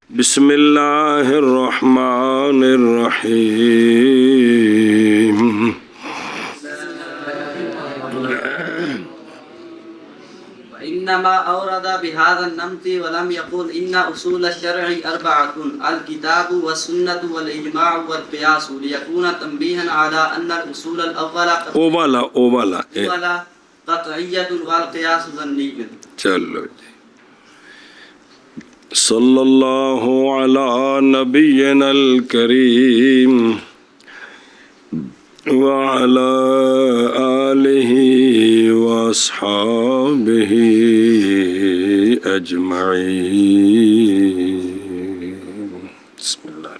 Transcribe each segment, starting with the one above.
بسم اللہ الرحمن الرحیم وإنما أورد بهذا النمط ولم يقل إن أصول الشرع أربعة الكتاب والسنة والإجماع والقياس ليكون تنبيها على أن الأصول الأول اوبالا قطعية والقياس ظني. چلو جی صلی اللہ علی نبینا الکریم وعلی آلہ واصحابہ اجمعین. بسم اللہ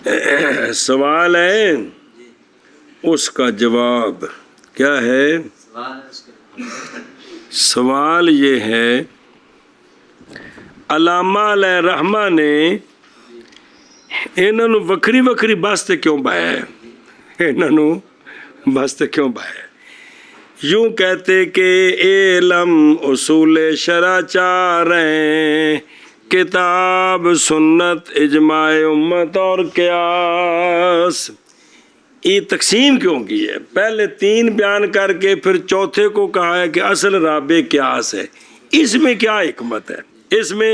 الرحمن. سوال ہے اس کا جواب کیا ہے؟ سوال یہ ہے علامہ علیہ رحمہ نے انہوں وکری وکری بست کیوں پایا ہے؟ انہوں بست کیوں پایا ہے؟ یوں کہتے کہ علم اصول شرع چار ہیں، کتاب، سنت، اجماع امت اور قیاس. یہ تقسیم کیوں کی ہے؟ پہلے تین بیان کر کے پھر چوتھے کو کہا ہے کہ اصل رابع قیاس ہے. اس میں کیا حکمت ہے؟ اس میں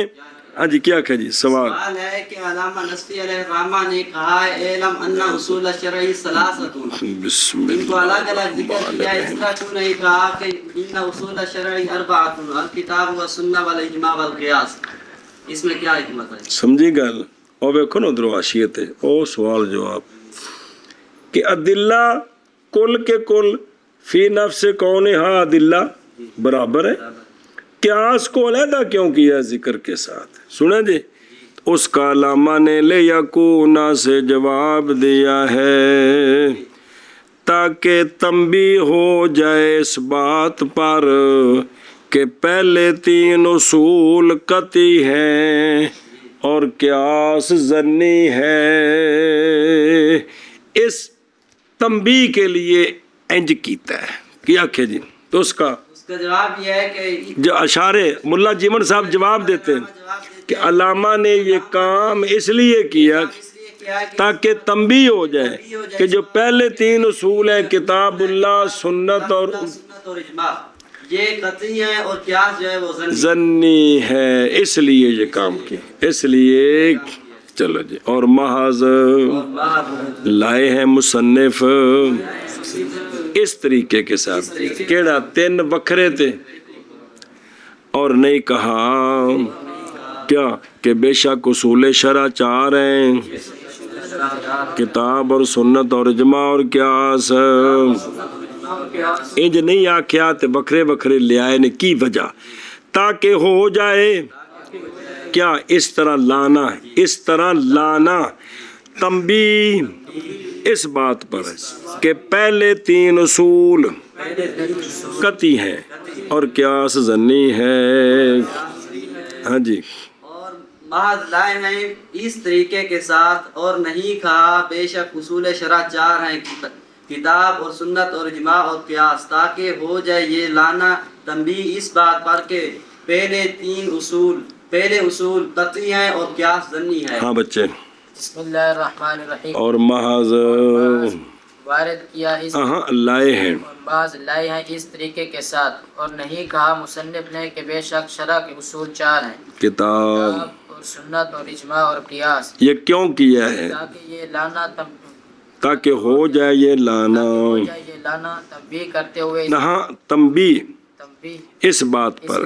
ہاں جی کیا کہ جی سوال ہے کہ علامہ نصفی علیہ الرحمہ نے کہا ہے اعلم ان اصول الشرع ثلاثۃ، بسم ان کو اللہ الگ الگ ذکر کیا. اس طرح کیوں نہیں کہا کہ ان اصول الشرع اربعۃ الکتاب والسنہ والاجماع والقیاس؟ اس میں کیا حکمت ہے؟ سمجھی گل اور ویکھو نا ادھر حاشیت ہے او سوال جواب کہ ادلہ کل کے کل فی نفس کونہا ادلہ برابر ہے، قیاس کو علیحدہ کیوں کیا ذکر کے ساتھ؟ سنیں جی اس کا علامہ نے لے یکونا سے جواب دیا ہے تاکہ تنبیہ ہو جائے اس بات پر کہ پہلے تین اصول قطعی ہیں اور قیاس ظنی ہے. اس تنبیہ کے لیے انج کیتا ہے کیا کہ جی تو اس کا جواب یہ ہے کہ جو اشارے ملا جیمن صاحب جواب دیتے ہیں کہ علامہ نے یہ کام اس لیے کیا تاکہ تنبیہ ہو جائے کہ جو پہلے تین اصول ہیں کتاب اللہ، سنت اور اجماع یہ قطعی ہے اور قیاس جو ہے وہ ظنی ہے، اس لیے یہ کام کیا. اس لیے چلو جی اور محض لائے ہیں مصنف اس طریقے کے ساتھ کیڑا تین وکھرے تھے اور نہیں کہا کیا کہ بے شک اصول شرع چار ہیں، کتاب اور سنت اور اجماع اور قیاس. انج نہیں آکھیا تے وکھرے وکھرے لے آئے نے کی وجہ تاکہ ہو جائے کیا اس طرح لانا تنبیہ اس بات پر کہ پہلے تین اصول قطعی ہیں اور قیاس ظنی ہے. ہاں جی اور محض لائے ہیں اس طریقے کے ساتھ اور نہیں کہا بے شک اصول شرع چار ہیں، کتاب اور سنت اور اجماع اور قیاس، تاکہ ہو جائے یہ لانا تنبیہ اس بات پر کہ پہلے اصول قطعی ہیں اور قیاس ظنی ہے. ہاں بچے بسم اللہ الرحمن الرحیم. اور محض وارد کیا اس لائے ہیں بعض لائے ہیں اس طریقے کے ساتھ اور نہیں کہا مصنف نے کہ بے شک شرع کے اصول چار ہیں، کتاب اور سنت اور اجماع اور قیاس. یہ کیوں کیا ہے؟ تاکہ یہ لانا تاکہ ہو جائے یہ لانا تنبیہ کرتے ہوئے تنبیہ تنبیہ اس بات پر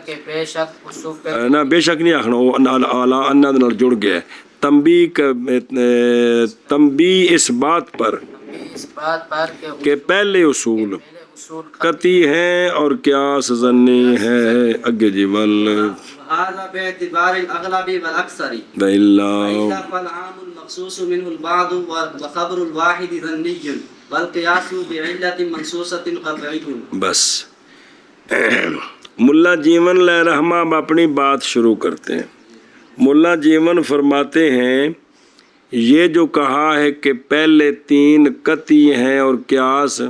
کہ بے شک اصول نہ بے شک نہیں آخنا وہ اعلیٰ اناد نال جڑ گیا ہے. تنبیہ اس بات پر کہ پہلے اصول قطعی ہیں اور قیاس ظنی ہے. اگے جی هذا باعتبار الاغلب والاكثر اللہ فالعام المخصوص منه البعض وخبر الواحد ظني والقياس بعلة منصوصة قطعي. بس ملا جیون علیہ رحمہ اب اپنی بات شروع کرتے ہیں. ملا جیون فرماتے ہیں یہ جو کہا ہے کہ پہلے تین قطعی ہیں اور قیاس،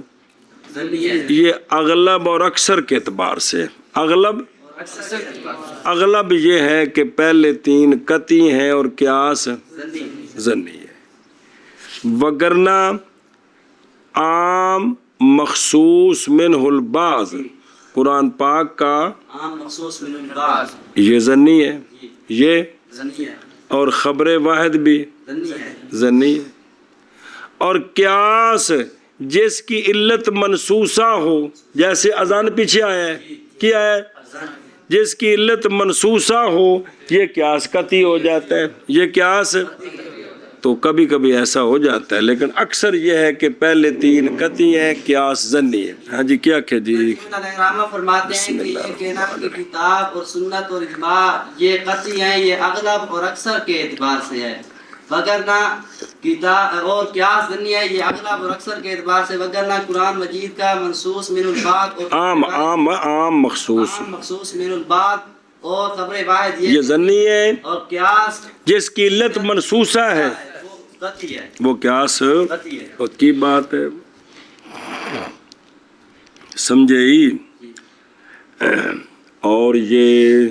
یہ اغلب اور اکثر کے اعتبار سے، اغلب اغلب یہ ہے کہ پہلے تین قطعی ہیں اور قیاس ظنی ہے، وگرنہ عام مخصوص منہ البعض قرآن پاک کا عام مخصوص من البعض یہ ظنی ہے، یہ ظنی ہے، اور خبر واحد بھی ظنی ہے، ظنی ہے، اور قیاس جس کی علت منسوسہ ہو، جیسے اذان پیچھے آیا ہے، کیا ہے؟ جس کی علت منسوسہ ہو یہ قیاس قطعی ہو جاتا ہے، یہ قیاس تو کبھی کبھی ایسا ہو جاتا ہے، لیکن اکثر یہ ہے کہ پہلے تین قطعی ہیں، قیاس ظنی ہے۔ ہاں جی کیا کہ جی علامہ فرماتے ہیں کہ یہ کہنا کہ کتاب اور سنت اور اجماع یہ قطعی ہیں، یہ اغلب اور اکثر کے اعتبار سے ہے، وگرنہ کتاب اور قیاس ظنی ہے، یہ اغلب اور اکثر کے اعتبار سے، وگرنہ قرآن مجید کا منصوص من البعض اور عام مخصوص عام مخصوص من البعض اور خبر واحد یہ ظنی ہے، اور قیاس جس کی علت منسوسہ ہے وہ قطعی ہے، وہ قیاس قطعی ہے۔ خود کی بات ہے، سمجھے ہی؟ اور یہ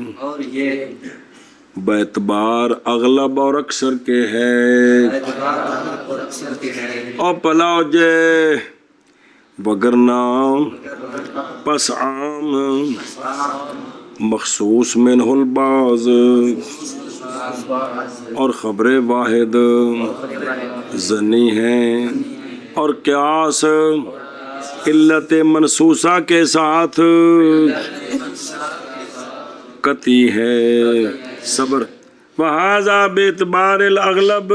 بیتبار اغلب اور اکثر کے ہے اور پلاؤ جے وگرنہ پس عام مخصوص منہ البعض اور خبر واحد ظنی ہیں، اور قیاس علت منسوسہ کے ساتھ قطعی ہے۔ صبر وہذا بیعتبار الاغلب،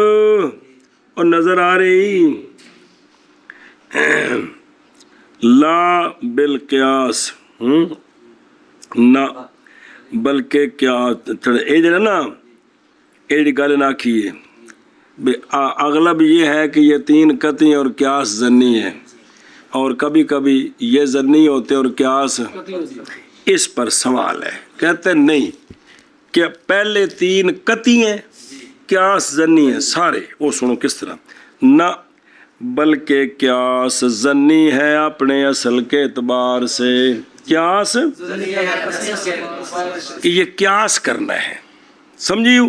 اور نظر آ رہی لا بالقیاس نہ بلکہ کیا اے جڑا نا ایڑی گل نہ کیے اغلب یہ ہے کہ یہ تین قطعی اور قیاس ظنی ہے، اور کبھی کبھی یہ ظنی ہوتے اور قیاس، اس پر سوال ہے، کہتے نہیں کہ پہلے تین قطعی ہیں قیاس ظنی ہے سارے، وہ سنو کس طرح، نہ بلکہ قیاس ظنی ہے اپنے اصل کے اعتبار سے، قیاس کہ یہ قیاس کرنا ہے، سمجھیو؟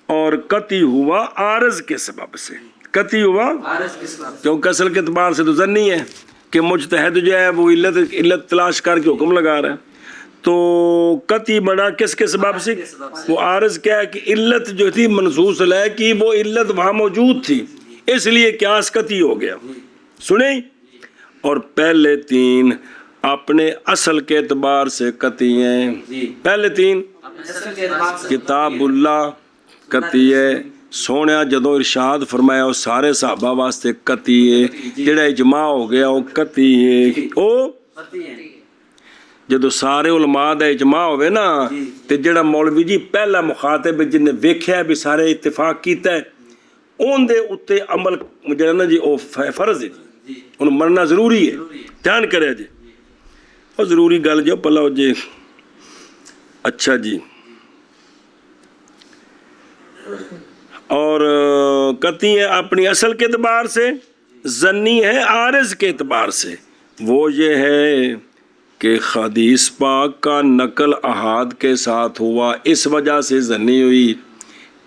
اور قطعی ہوا عارض کے سبب سے، قطعی ہوا کیونکہ اصل کے اعتبار سے تو ظنی ہے کہ مجتہد جو ہے وہ علت تلاش کر کے حکم لگا رہا ہے، تو قطعی بنا کس کے سبب سے؟ وہ عارض کیا ہے کہ علت جو تھی منصوص علیہ کی وہ علت وہاں موجود تھی، اس لیے قیاس قطعی ہو گیا، سنیں؟ اور پہلے تین اپنے اصل کے اعتبار سے قطعی ہیں، پہلے تین کتاب اللہ قطعی ہے، سونے جدو ارشاد فرمایا وہ سارے صحابہ واسطے قطعی ہے، جڑا اجماع ہو گیا وہ قطعی ہے، وہ جدو سارے علماء دا اجماع ہوئے نا تے جڑا مولوی جی پہلا مخاطب جن نے ویکھیا بھی سارے اتفاق کیتا ہے اون دے اتے عمل جڑا نا جی او فرض ہے جی، ان مرنا ضروری ہے، دھیان کرے جی، اور ضروری گل جو پلاؤ جی۔ اچھا جی، اور قطعی ہے اپنی اصل کے اعتبار سے، ظنی ہے عارض کے اعتبار سے، وہ یہ ہے کہ حدیث پاک کا نقل احاد کے ساتھ ہوا اس وجہ سے ظنی ہوئی،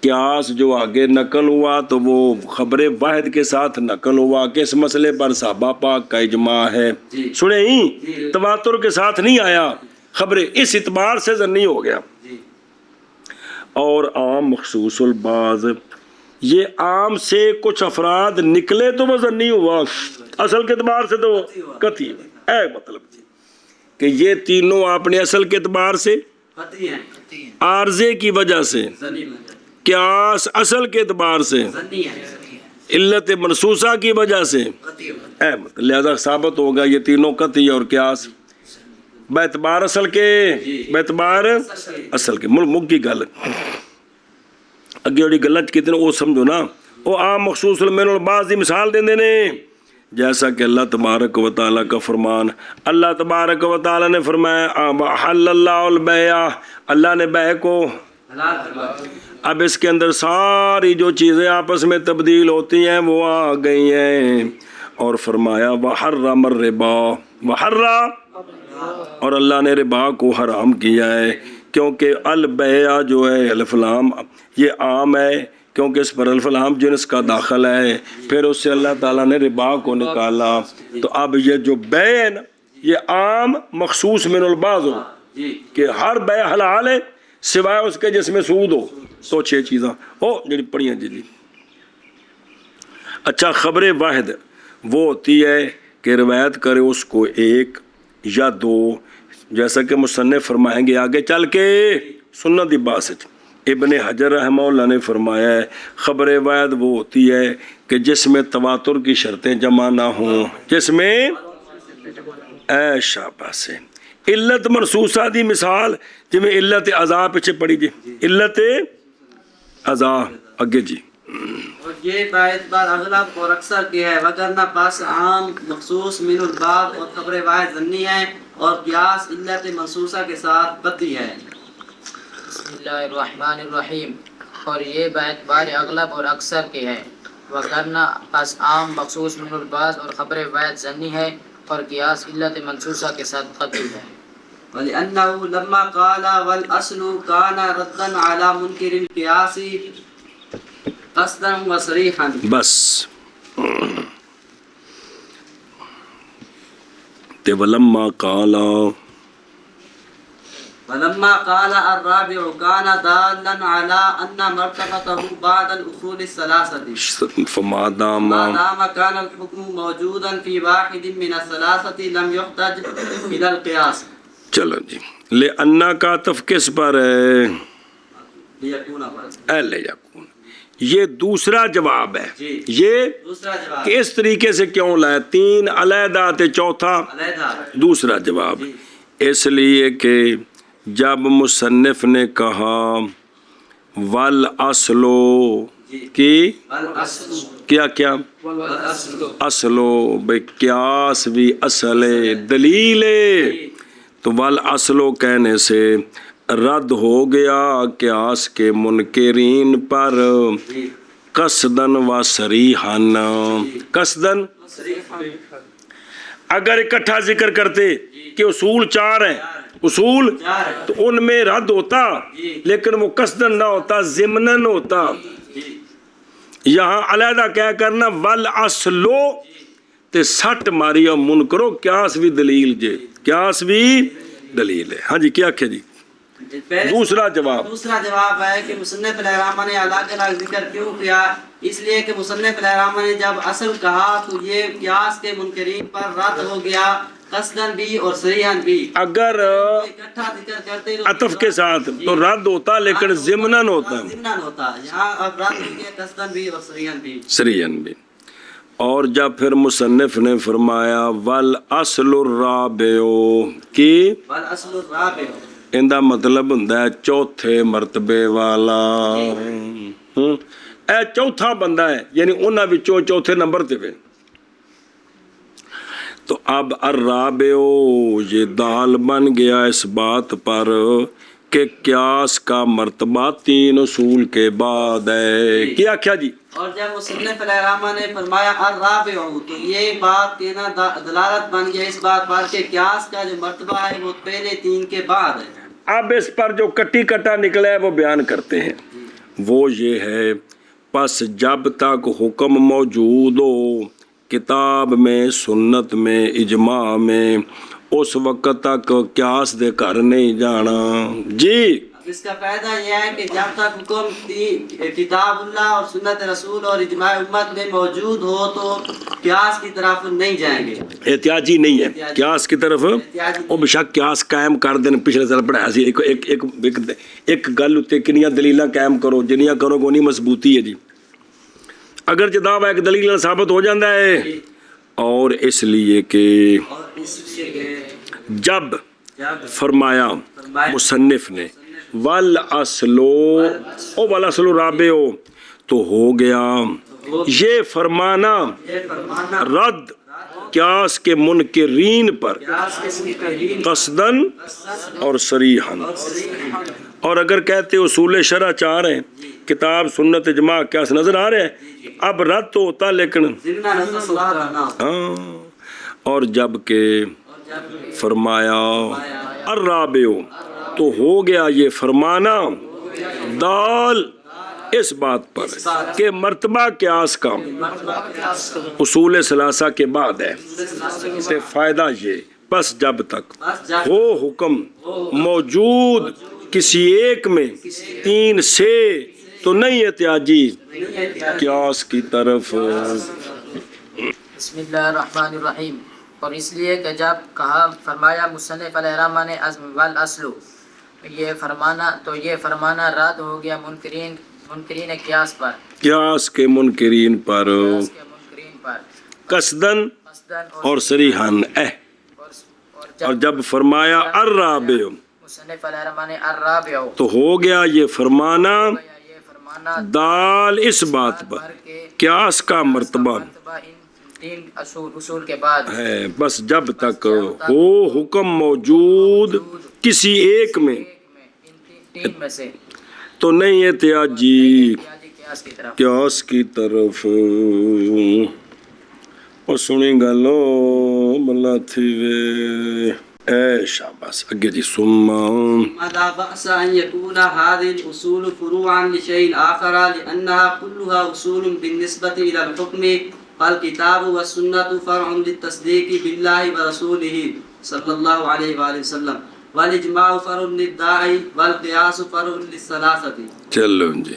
قیاس جو آگے نقل ہوا تو وہ خبر واحد کے ساتھ نقل ہوا کہ اس مسئلے پر صحابہ پاک کا اجماع ہے، سنیں ہی تواتر کے ساتھ نہیں آیا، خبر اس اعتبار سے ظنی ہو گیا۔ اور عام مخصوص البعض، یہ عام سے کچھ افراد نکلے تو وہ ظنی ہوا، اصل کے اعتبار سے تو قطعی ہے، مطلب جی کہ یہ تینوں اپنے اصل کے اعتبار سے عارضے کی وجہ سے، قیاس اصل کے اعتبار سے، علت منصوصہ کی وجہ سے، لہذا ثابت ہوگا یہ تینوں قطعی اور قیاس بیعتبار اصل کے، بیعتبار اصل کے، ملک کی گل اگے والی گلاں کتنے وہ سمجھو نا، وہ عام مخصوص من البعض دی مثال دیندے نے، جیسا کہ اللہ تبارک و تعالیٰ کا فرمان، اللہ تبارک و تعالیٰ نے فرمایا حل اللہ البیع، اللہ نے بیع کو، اب اس کے اندر ساری جو چیزیں آپس میں تبدیل ہوتی ہیں وہ آ گئی ہیں، اور فرمایا وحرم الربا، وحرم اور اللہ نے ربا کو حرام کیا ہے، کیونکہ البیع جو ہے الف لام یہ عام ہے، کیونکہ اس پر الف لام جنس کا داخل ہے، پھر اس سے اللہ تعالیٰ نے ربا کو نکالا، تو اب یہ جو بیع ہے نا یہ عام مخصوص من البعض ہو کہ ہر بیع حلال ہے سوائے اس کے جس میں سود ہو، تو 6 چیزاں ہو جڑی پڑھیاں جی۔ اچھا، خبر واحد وہ ہوتی ہے کہ روایت کرے اس کو ایک یا دو، جیسا کہ مصنف فرمائیں گے آگے چل کے سنت باسط۔ ابن حجر رحمہ اللہ نے فرمایا ہے خبر واحد وہ ہوتی ہے کہ جس میں تواتر کی شرطیں جمع نہ ہوں، جس میں اے شاباش سے علت مرصوصہ دی مثال جی میں علت عزا پیچھے پڑی جی، علت عزا اگے جی۔ اور یہ بات اغلب اور اکثر کی ہے، وگرنہ پاس عام مخصوص من البعض اور خبر واحد ظنی ہے، اور قیاس علت منصوصہ کے ساتھ قطعی ہے۔ بسم اللہ الرحمن الرحیم۔ اور یہ بات بار اغلب اور اکثر کی ہے، وگرنہ پس عام مخصوص من البعض اور خبر واحد ظنی ہے، اور قیاس علت منصوصہ کے ساتھ قطعی ہے۔ وَلِأَنَّهُ لَمَّا قَالَ وَالْأَصْلُ كَانَ رَدًّا عَلَى مُنْكِرِ الْقِيَاسِ قَصْدًا وَصَرِيحًا۔ بس تے ولما قالا ولما قال الرابع كان دالا على أن مرتبته بعد الأصول الثلاثة، فما دام ما دام كان الحكم موجودا في واحد من الثلاثة لم يحتج إلى القياس۔ چلو جی، لے انا کا عطف کس پر ہے؟ ليكون فرض۔ اے لے یکون، یہ دوسرا جواب ہے۔ جی، یہ دوسرا جواب کہ اس طریقے سے کیوں لائے؟ 3 علیحدہ تے چوتھا علیحدہ۔ دوسرا جواب، جی۔ اس لیے کہ جب مصنف نے کہا والاصلو کی الأصل کیا کیا والأصل اصلو بے قیاس بھی اصل ہے، دلیل ہے، تو والاصلو کہنے سے رد ہو گیا قیاس کے منکرین پر قصدن و صریحن۔ قصدن اگر اکٹھا ذکر کرتے کہ اصول 4 ہیں، اصول تو ان میں رد ہوتا، لیکن وہ قصدن نہ ہوتا، ضمنن ہوتا۔ یہاں علیحدہ کیا کرنا والاصلو تے سٹ ماریا منکرو، قیاس بھی دلیل جے، قیاس بھی دلیل ہے۔ ہاں جی، کیا کیا جی؟ دوسرا جواب ہے کہ مصنف الرحمٰ نے الگ الگ ذکر کیوں کیا؟ اس لیے کہ مصنف الرحمٰ نے جب اصل کہا تو یہ قیاس کے منکرین پر رد ہو گیا، قصدن بھی اور صریحاً بھی۔ اگر اکٹھا ذکر کرتے عطف کے ساتھ تو رد ہوتا، لیکن ضمنن ہوتا، ضمنن ہوتا، یہاں اب رد ہو گیا قصدن بھی اور صریحاً بھی۔ صریحاً بھی۔ اور جب پھر مصنف نے فرمایا والاصل الرابع کی والاصل الرابع، اندہ مطلب ہوندا ہے چوتھے مرتبے والا، اے چوتھا بندہ ہے، یعنی انہاں وچوں چوتھے نمبر تے وے۔ تو اب الرابع یہ دال بن گیا اس بات پر کہ قیاس کا مرتبہ 3 اصول کے بعد ہے۔ کیا کیا جی؟ اور جب مصنف الرحمٰ نے فرمایا الرابع، تو یہ بات کہنا دلالت بن گیا اس بات پر کہ قیاس کا جو مرتبہ ہے وہ پہلے 3 کے بعد ہے۔ اب اس پر جو کٹی کٹا نکلا ہے وہ بیان کرتے ہیں، وہ یہ ہے پس جب تک حکم موجود ہو کتاب میں، سنت میں، اجماع میں، اس وقت تک قیاس دے کر نہیں جانا جی۔ اس کا فائدہ یہ ہے کہ جب تک حکم کتاب اللہ اور سنت رسول اور اجماع امت میں موجود ہو تو قیاس کی طرف نہیں جائیں گے، احتیاجی نہیں ہے قیاس کی طرف۔ وہ بشک قیاس قائم کر دین، پچھلے سال پڑھایا سی ایک گل اتنے کنیاں دلیلاں قائم کرو، جنیاں کرو گے انہیں مضبوطی ہے جی۔ اگر جداب ایک دلیل ثابت ہو جاتا ہے، اور اس لیے کہ جب فرمایا مصنف نے والاصلو او والاصلو رابع تو ہو گیا یہ فرمانا رد قیاس کے منکرین پر قصدن اور صریحاً۔ اور اگر کہتے اصول شرع 4 ہیں، کتاب سنت اجماع قیاس نظر آ رہے ہیں، اب رد تو ہوتا لیکن ہاں۔ اور جب کہ فرمایا الرابع تو ہو گیا یہ فرمانا دال اس بات پر کہ مرتبہ قیاس کا اصول ثلاثہ کے بعد ہے سے فائدہ یہ بس جب تک ہو حکم موجود کسی ایک میں تین سے تو نہیں احتیاجی قیاس کی طرف. بسم اللہ الرحمن الرحیم. اور اس لیے کہ جب کہا فرمایا مصنف علیہ الرحمٰ نے والاصل یہ فرمانا رد ہو گیا منکرین قیاس پر، قیاس کے منکرین پر قصدن اور صریحاً اور جب فرمایا الرابع مصنف علیہ الرحمٰ نے الرابع تو ہو گیا یہ فرمانا دال اس بات پر قیاس کا مرتبہ تین اصول کے بعد ہے بس جب تک ہو حکم موجود کسی ایک میں تین میں سے تو نہیں احتیاجی قیاس کی طرف. قیاس کی طرف. اور سنی گلو ملا تھی وے اے شاباس اگے جی سما ماذا بأس أن يكون هذه الأصول فروعا لشيء آخر لأنها كلها أصول بالنسبة إلى الحكم فالكتاب والسنة فرع للتصديق بالله ورسوله صلى الله عليه وآله وسلم والإجماع فرع للداعي والقياس فرع للثلاثة. چلو جی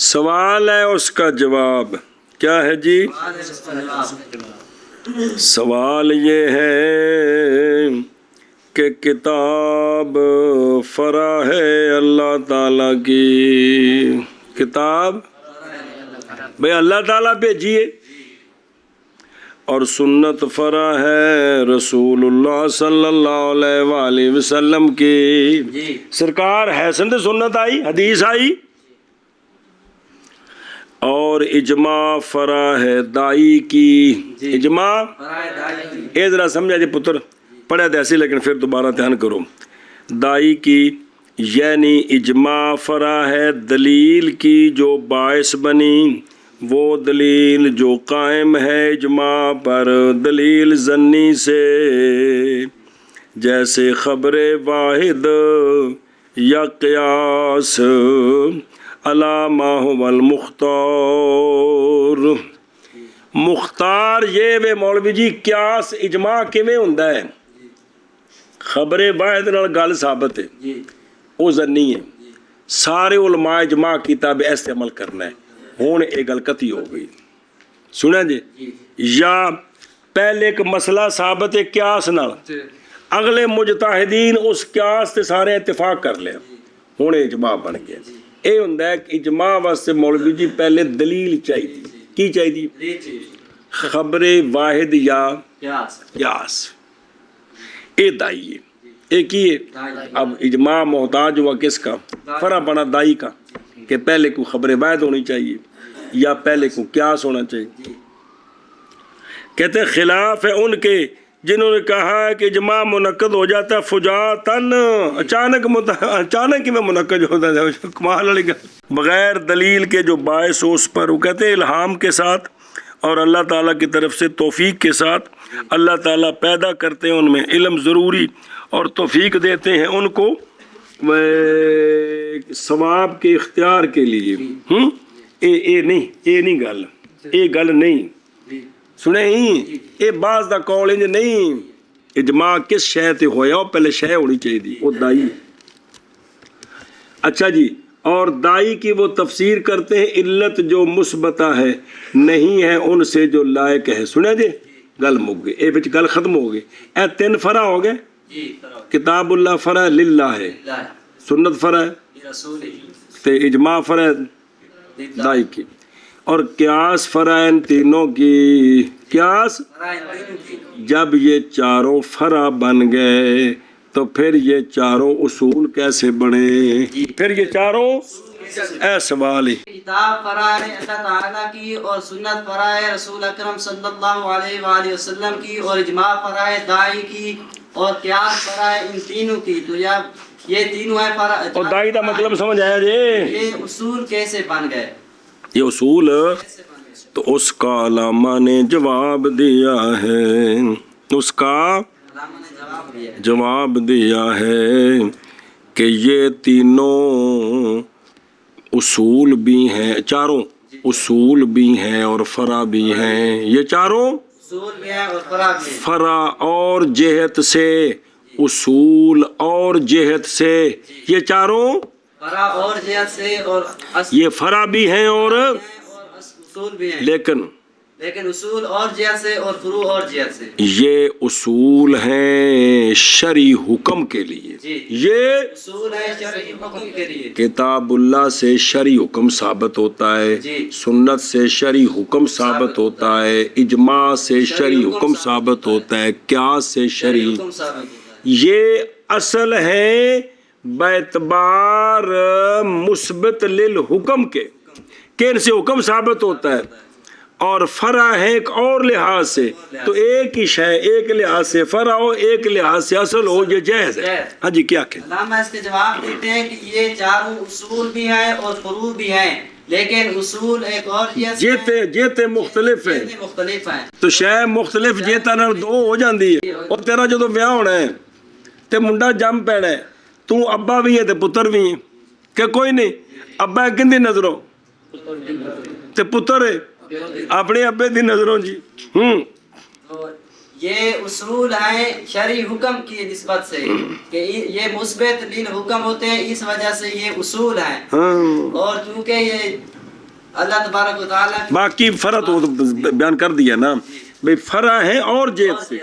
سوال ہے اس کا جواب کیا ہے جی؟ سوال یہ ہے کہ کتاب فرع ہے اللہ تعالیٰ کی. کتاب بھئی اللہ تعالیٰ بھیجیے اور سنت فرع ہے رسول اللہ صلی اللہ علیہ وآلہ وسلم کی. سرکار حسن سے سنت آئی حدیث آئی اور اجماع فرع ہے دائی کی. اجماع اے ذرا سمجھا جی پتر پڑھا تھا ایسی لیکن پھر دوبارہ دھیان کرو. دائی کی یعنی اجماع فرع ہے دلیل کی جو باعث بنی وہ دلیل جو قائم ہے اجماع پر دلیل ظنی سے جیسے خبر واحد یا قیاس علی ما هو المختار. مختار یہ وے مولوی جی قیاس اجماع کیویں ہوندا ہے؟ خبر واحد نال گل ثابت ہے وہ ظنی ہے سارے علماء اجماع کیتا بھی ایسے عمل کرنا ہے. ہوں یہ گل قطعی ہو گئی سنا جی. یا پہلے ایک مسئلہ ثابت ہے قیاس نال اگلے مجتہدین اس قیاس تے سارے اتفاق کر لیا ہوں اجماع بن گیا. یہ ہوندا ہے کہ اجماع واسطے مولوی جی پہلے دلیل چاہیے. کی چاہیے؟ خبر واحد یا قیاس. یہ دائی ہے یہ کی ہے. اب اجماع محتاج ہوا کس کا؟ فرع بنا دائی کا کہ پہلے کو خبر واحد ہونی چاہیے یا پہلے کو قیاس ہونا چاہیے. کہتے ہیں خلاف ہے ان کے جنہوں نے کہا ہے کہ اجماع منعقد ہو جاتا ہے فجاتن اچانک ہی میں منعقد ہوتا ہے کمال والی گل بغیر دلیل کے جو باعث ہو اس پر. وہ کہتے ہیں الہام کے ساتھ اور اللہ تعالیٰ کی طرف سے توفیق کے ساتھ اللہ تعالیٰ پیدا کرتے ہیں ان میں علم ضروری اور توفیق دیتے ہیں ان کو ثواب کے اختیار کے لیے. اے نہیں گل نہیں سنے ہی اے بعض دا قول انج نہیں. اجماع کس شے تے ہویا وہ پہلے شے ہونی چاہیے وہ دائی. اچھا جی اور دائی کی وہ تفسیر کرتے ہیں علت جو مثبتہ ہے نہیں ہے ان سے جو لائق ہے. سنے جی گل مک گئی اے وچ گل ختم ہو گئی. اے تین فرع ہو گئے. کتاب اللہ فرع للہ ہے سنت فرع تے اجماع فرع دائی کی اور قیاس فرع ان تینوں کی. قیاس جب یہ چاروں فرع بن گئے تو پھر یہ چاروں اصول کیسے بنے؟ پھر یہ چاروں اے سوال ہی. کتاب فرع ہے اللہ تعالیٰ کی اور سنت فرع ہے رسول اکرم صلی اللہ علیہ وآلہ وسلم کی اور اجماع فرع ہے دائی کی اور قیاس فرع ہے ان تینوں کی. تو یہ تینوں ہے فرع. اور دائی کا مطلب سمجھ آیا جی؟ یہ اصول کیسے بن گئے؟ یہ اصول تو اس کا علامہ نے جواب دیا ہے. اس کا علامہ نے جواب دیا ہے جواب دیا ہے کہ یہ تینوں اصول بھی ہیں، چاروں اصول بھی ہیں اور فرع بھی ہیں، یہ چاروں اصول بھی ہیں اور فرع بھی ہیں، فرع اور جہت سے، اصول اور جہت سے، یہ چاروں فرع اور جہت سے اور اصل یہ فرع بھی ہیں اور اصول بھی ہیں، لیکن اصول اور جہت سے اور فروع اور جہت سے، یہ اصول ہیں شرعی حکم کے لیے، جی یہ اصول ہے شرعی حکم کے لیے، کتاب اللہ سے شرعی حکم ثابت ہوتا ہے، جی سنت سے شرعی حکم ثابت ہوتا ہے، اجماع سے شرعی حکم ثابت ہوتا ہے، قیاس سے شرعی، حکم ثابت ہوتا ہے، یہ اصل ہے باعتبار مثبت للحکم کے کہ ان سے حکم ثابت ہوتا ہے، اور فرع ہے ایک اور لحاظ سے، تو ایک ہی شے ایک لحاظ سے فرع ہو ایک لحاظ سے اصل ہو، یہ جائز ہے۔ ہاں جی کیا کہ علامہ اس کے جواب دیتے ہیں کہ یہ چاروں اصول بھی ہیں اور فروع بھی ہیں، لیکن اصول ایک اور جہت سے ہیں، جیتے مختلف ہیں، جہتیں مختلف ہیں، تو شے مختلف جیتا نال دو ہو جاندی ہے، اور تیرا جدو بیاہ ہونا ہے تے منڈا جم پینا ہے، تو ابا بھی ہے تے پتر بھی ہے، کہ کوئی نہیں ابا کن دی نظروں تے پتر ہے اپنے ابے دی نظروں جی۔ تو یہ اصول ہیں شرعی حکم کی نسبت سے کہ یہ مثبت للحکم ہوتے ہیں، اس وجہ سے یہ اصول ہیں، اور چونکہ یہ اللہ تبارک و تعالیٰ کی باقی فرع تو بیان کر دیا نا بھئی، فرع ہے اور جہت سے،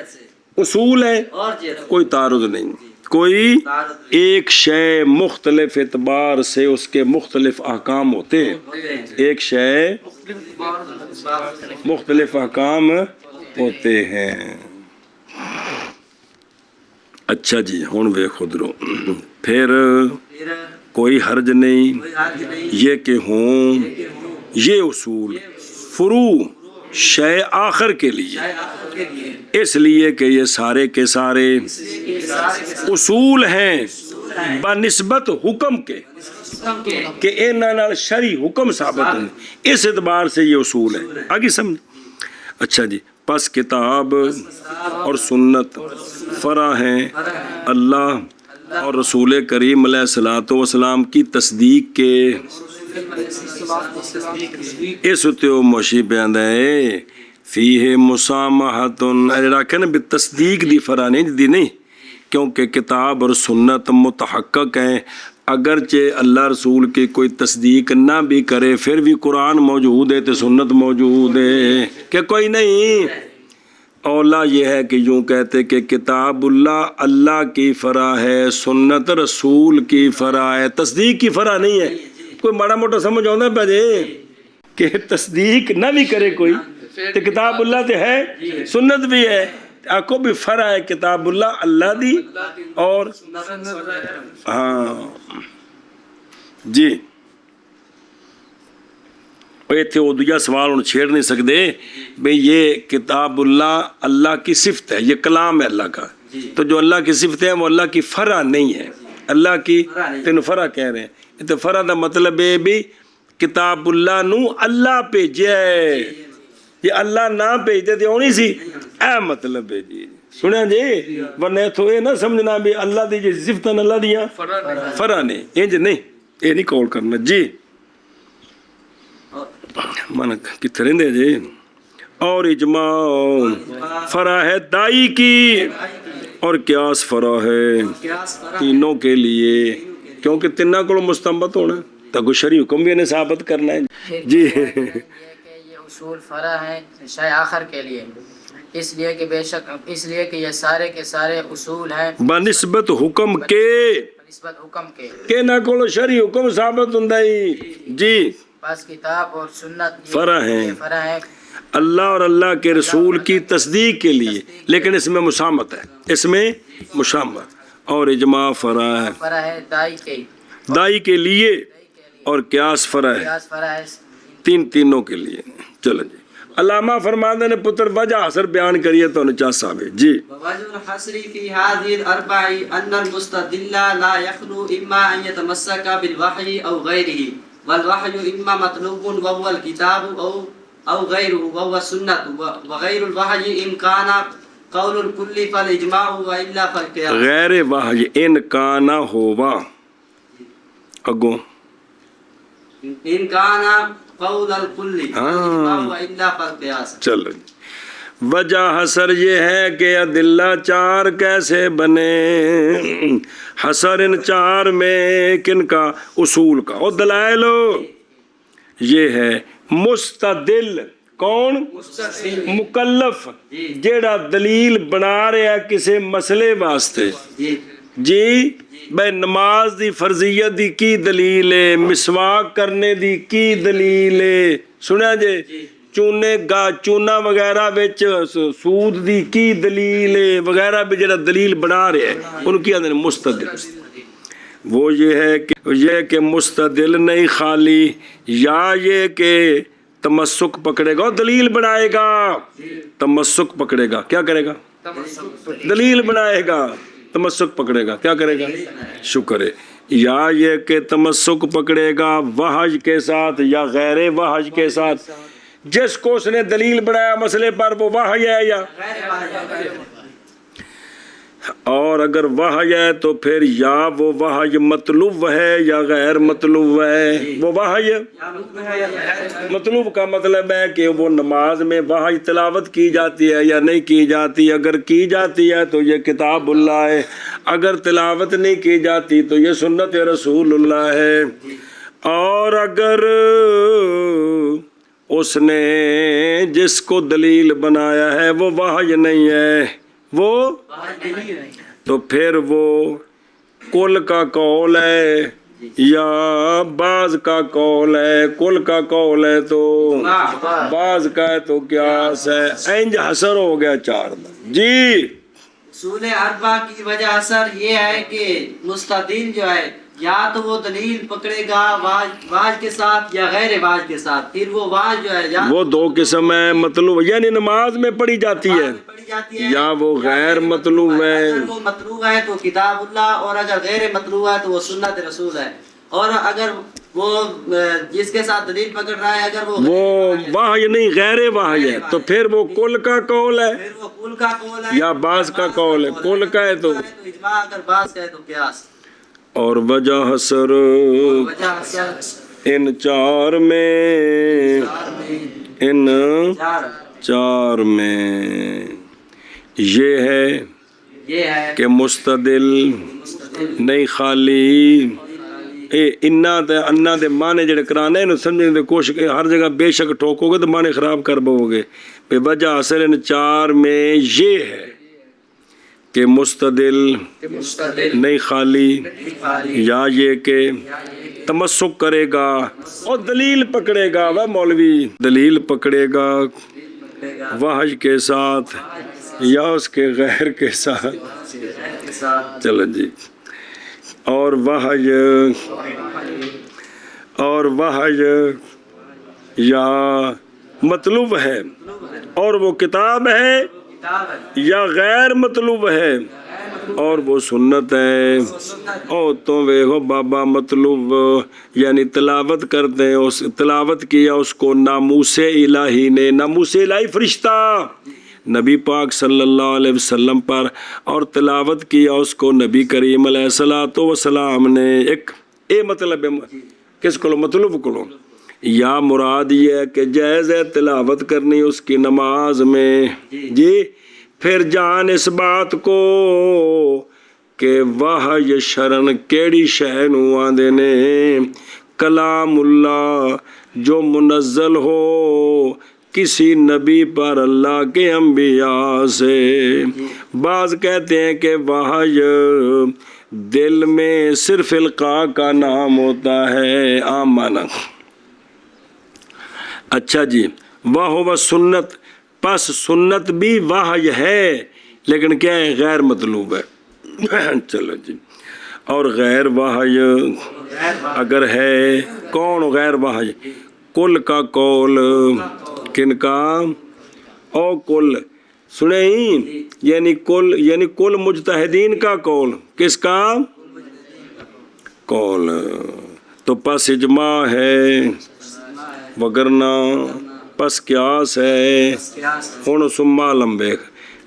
اصول ہے اور جہت کوئی تعارض نہیں، کوئی ایک شے مختلف اعتبار سے اس کے مختلف احکام ہوتے ہیں، ایک شے مختلف احکام ہوتے ہیں۔ اچھا جی ہن ویکھو درو، پھر پھر کوئی حرج نہیں کوئی حرج نہیں یہ کہ ہوں یہ اصول فروع شے آخر کے لیے، آخر کے لیے، اس لیے کہ یہ سارے کے سارے اس لیے کہ سارے کے سارے اصول ہیں بنسبت حکم کے حکم کے کہ انہاں نال شرعی حکم ثابت ہیں، اس اعتبار سے یہ اصول ہے۔ آگے سمجھ۔ اچھا جی پس کتاب اور سنت فرع ہیں اللہ اور رسول کریم علیہ الصلوۃ والسلام کی تصدیق کے، اس اتیو موشی پیاندا ہے فیہ مسامحۃ، راکھن بھی تصدیق دی فرع نہیں دی نہیں، کیونکہ کتاب اور سنت متحقق ہیں، اگرچہ اللہ رسول کی کوئی تصدیق نہ بھی کرے پھر بھی قرآن موجود ہے تو سنت موجود ہے، کہ کوئی نہیں۔ اولا یہ ہے کہ یوں کہتے کہ کتاب اللہ اللہ کی فرع ہے، سنت رسول کی فرع ہے، تصدیق کی فرع نہیں ہے۔ کوئی ماڑا موٹا سمجھ آؤں پہ جے کہ تصدیق نہ بھی کرے کوئی تو کتاب اللہ تے ہے سنت بھی ہے، آکو بھی فرع ہے کتاب اللہ اللہ دی اور ہاں جی۔ ایتھے وہ دوجا سوال ہوں چھیڑ نہیں سکتے بھئی یہ کتاب اللہ اللہ کی صفت ہے، یہ کلام ہے اللہ کا، تو جو اللہ کی صفت ہے وہ اللہ کی فرع نہیں ہے، اللہ کی تین فرع کہہ رہے ہیں، تو فرع دا مطلب ہے بھی کتاب اللہ نو اللہ بھیجے، یہ اللہ نہ بھیجتے تو ہونی سی، اے مطلب ہے جی سنیں جی، ورنہ تو یہ نہ سمجھنا بھی اللہ دی جی صفتاں اللہ دیاں فرع نہیں، انج نہیں، یہ نہیں کال کرنا جی۔ من کتنے رہندے جی۔ اور اجماع فرع ہے دائی کی اور قیاس فرع ہے تینوں کے لیے، کیونکہ تینوں کو مستنبت ہونا تو کوئی شرعی حکم بھی انہیں ثابت کرنا ہے جی۔ یہ اصول فرع ہیں شے آخر کے لیے، اس لیے کہ بے شک اس لیے کہ یہ سارے کے سارے اصول ہیں بنسبت حکم کے نسبت حکم کے، کہ نہ کو شرعی حکم ثابت ہوندا جی۔ بس کتاب اور سنت فرع ہیں یہ فرع ہے اللہ اور اللہ کے رسول کی تصدیق کے لیے، لیکن اس میں مشامت ہے، اس میں مشامت، اور اجماع فرع ہے فرع ہے دائی کے، دائی کے لیے، اور قیاس فرع ہے قیاس فرع ہے تینوں کے لیے۔ چلو جی علامہ فرماندے نے پتر وجہ حسر بیان کریے تو نچا صاحب جی۔ ووجه الحصر في هذه الأربع أن المستدل لا يخلو إما أن يتمسك بالوحي أو غيره، والوحي إما مطلوب وهو الكتاب أو غيره وهو السنة، وغير الوحي إن كان قول الكل فالاجماع والا فالقياس غیر وحی ان کانا ہوا اگوں ان كان قول الكل فالاجماع والا فالقياس. چلو وجہ حسر یہ ہے کہ ادلہ چار کیسے بنے. حسر ان چار میں کن کا؟ اصول کا. اور دلائل یہ ہے مستدل کون؟ مکلف جیڑا دلیل بنا رہا ہے کسی مسئلے واسطے. جی بھائی نماز دی فرضیت دی کی دلیل ہے، مسواک کرنے دی کی دلیل ہے، سنیا جے چونے گا چونا وغیرہ وچ سود دی کی دلیل ہے وغیرہ بھی جڑا دلیل بنا رہے ہیں ان کی اندر مستدل. وہ یہ ہے کہ مستدل نہیں خالی، یا یہ کہ تمسک پکڑے گا، دلیل بنائے گا، تمسک پکڑے گا، کیا کرے گا؟ دلیل بنائے گا، تمسک پکڑے گا، کیا کرے گا؟ شکر ہے. یا یہ کہ تمسک پکڑے گا وحج کے ساتھ یا غیر وحج کے ساتھ. جس کو اس نے دلیل بنایا مسئلے پر وہ وحی ہے یا اور اگر وحی ہے تو پھر یا وہ وحی مطلوب ہے یا غیر مطلوب ہے. وہ وحی مطلوب کا مطلب ہے کہ وہ نماز میں وحی تلاوت کی جاتی ہے یا نہیں کی جاتی. اگر کی جاتی ہے تو یہ کتاب اللہ ہے، اگر تلاوت نہیں کی جاتی تو یہ سنت رسول اللہ ہے. اور اگر اس نے جس کو دلیل بنایا ہے وہ وحی نہیں ہے وہ تو پھر وہ کل کا قول ہے یا بعض کا قول ہے. کل کا قول ہے تو بعض کا ہے تو قیاس ہے. انج حسر ہو گیا چار دا. جی اصول اربع کی وجہ اثر یہ ہے کہ مستدل جو ہے یا تو وہ دلیل پکڑے گا واج کے ساتھ یا غیر واج کے ساتھ. پھر وہ واج جو ہے یا وہ دو قسم ہے مطلوب یعنی نماز میں پڑھی جاتی ہے یا وہ غیر مطلوب ہے. اگر وہ مطلوب ہے تو کتاب اللہ اور اگر غیر مطلوب ہے تو وہ سنت رسول ہے. اور اگر وہ جس کے ساتھ دلیل پکڑ رہا ہے اگر وہ وحی نہیں غیر وحی ہے تو پھر وہ کل کا قول ہے پھر وہ کل کا قول ہے یا بعض کا قول ہے. کل کا ہے تو اجماع، اگر بعض کا ہے تو قیاس. اور وجہ حسر وجہ اثر ان چار میں ان چار میں یہ ہے کہ مستدل نہیں خالی انا دے معنی جڑے کرانے نو سمجھنے دے کوشش ہر جگہ بے شک ٹھوکو گے تو معنی خراب کر پاؤ گے. بے وجہ اثر ان چار میں یہ ہے کہ مستدل نہیں خالی، یا یہ کہ تمسک کرے گا اور دلیل پکڑے گا. وہ مولوی دلیل پکڑے گا وحج کے ساتھ یا اس کے غیر کے ساتھ. چلو جی. اور وحج یا مطلوب ہے اور وہ کتاب ہے یا غیر مطلوب ہے اور وہ سنت ہے. او تو ویہو بابا مطلوب یعنی تلاوت کرتے ہیں، اس تلاوت کیا اس کو ناموس الہی نے، ناموس الہی فرشتہ نبی پاک صلی اللہ علیہ وسلم پر، اور تلاوت کیا اس کو نبی کریم علیہ الصلوۃ والسلام نے. ایک اے مطلب ہے کس کو مطلوب کو یا مراد یہ ہے کہ جائز ہے تلاوت کرنی اس کی نماز میں. جی پھر جان اس بات کو کہ وحی شرن کیڑی شے نو آندے نے؟ کلام اللہ جو منزل ہو کسی نبی پر اللہ کے انبیاء سے. بعض کہتے ہیں کہ وحی دل میں صرف القاء کا نام ہوتا ہے عام معنی. اچھا جی. وہ سنت، پس سنت بھی وحی ہے لیکن کیا ہے؟ غیر مطلوب ہے. چلو جی. اور غیر وحی اگر ہے کون غیر وحی؟ کل کا قول کن کا؟ او کل سنیں یعنی کل مجتہدین کا قول. کس کا قول؟ تو پس اجماع ہے وگرنہ پس قیاس ہے. ہن سما لمبے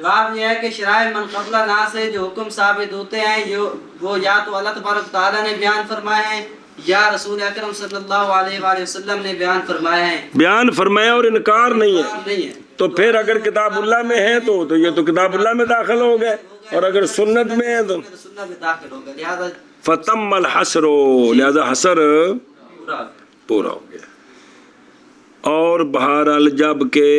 جواب یہ ہے کہ شرائع من قبل نا سے جو حکم ثابت ہوتے ہیں وہ یا تو اللہ تبارک تعالیٰ نے بیان فرمائے ہیں یا رسول اکرم صلی اللہ علیہ وآلہ وسلم نے بیان فرمائے ہیں، بیان فرمایا اور انکار نہیں ہے. نہیں ہے. تو پھر اگر کتاب اللہ میں ہے تو یہ تو کتاب اللہ میں داخل ہو گئے، اور اگر سنت میں ہے تو سنت میں داخل ہوگا، لہذا فتم الحسر، لہذا حسر پورا ہو گیا. اور بہرحال جب کہ